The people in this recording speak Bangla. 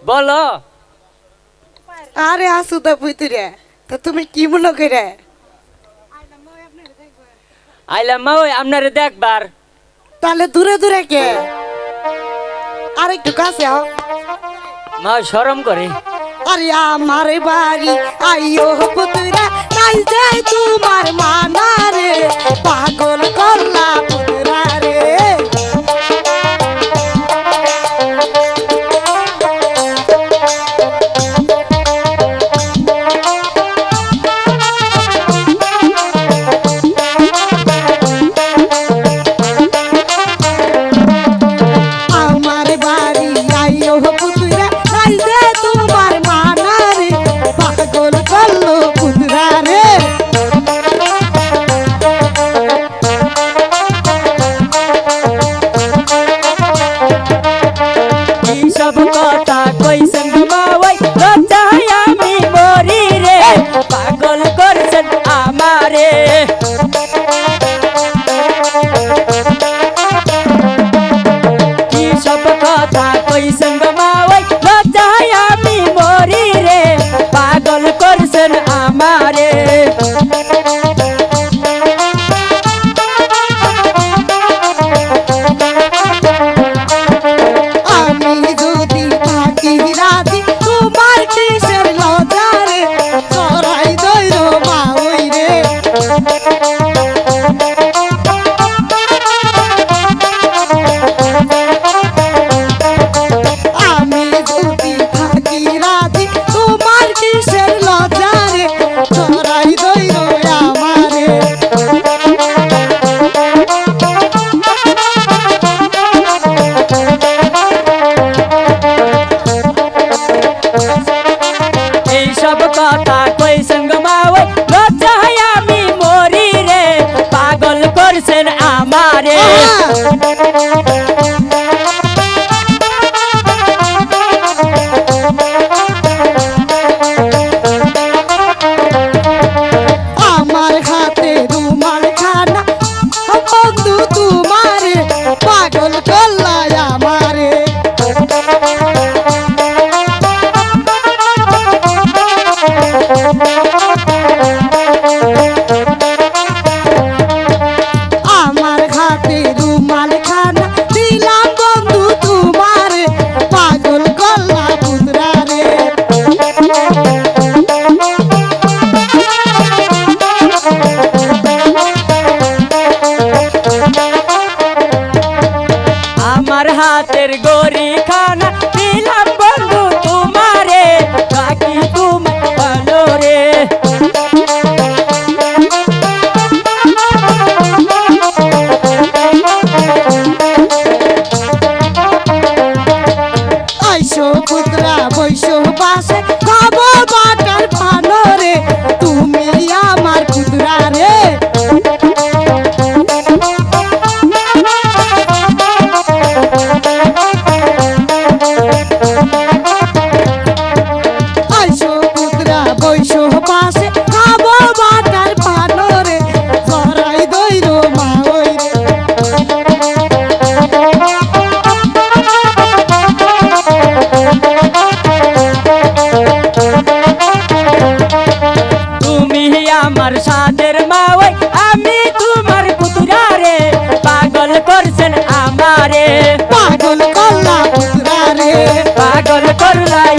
বলো। আরে আসু তো পুইতুরে তো তুমি কি মনে করে আইলাম মা ওই আপনারে দেখবার। তাহলে দূরে দূরে কে আর একটু কাছে আও মা শরম করে। আরে আমার বাড়ি আইও পুতুরা নাই যাই তোমার মানা রে পাগল করলা পুতুরা রে আমার বাড়ি আইও পুতুরা নাই যাই তোমার মানা রে পাগল করলো পুতুরা রে কি সব কথা কইছেন মা ওই লজ্জায় আমি মরি রে পাগল করছেন আমারে। কি সব কথা কইছেন মা ওই লজ্জায় আমি মরি রে পাগল করছেন আমারে। আমি যদি থাকি রাজি তোমার কিসের লজারে চড়াই দইর মা ওই রে আমি যদি থাকি রাজি তোমার কিসের লজারে চড়াই দইর আমারে এই সব কথা কইছেন গো মা ওই লজ্জায় আমি মরি রে পাগল করছেন আমারে। আমার হাতে রুমাল খানা বন্ধু তোমারে পাগল করলাই আমারে আমার হাতে রুমাল খানা দিলাম বন্ধু তোমারে পাগল করলা পুতরা রে আমার হাতের গড়ি খানা দিলাম বন্ধু তোমারে বাকি তুমি ভালো রে। আইসো পুতরা বৈশো বাসে খাবো বাটার পানো রে তুমি আমার পুতরা রে আইসো পুতরা বৈশো বাসে খাবো বাটার পানো রে জরাই দইর মা ওই রে তুমি আমার সাদের মা ওই আমি তোমার পুতুরা রে পাগল করছেন আমারে। পাগল করলা পুতরা রে পাগল করলাই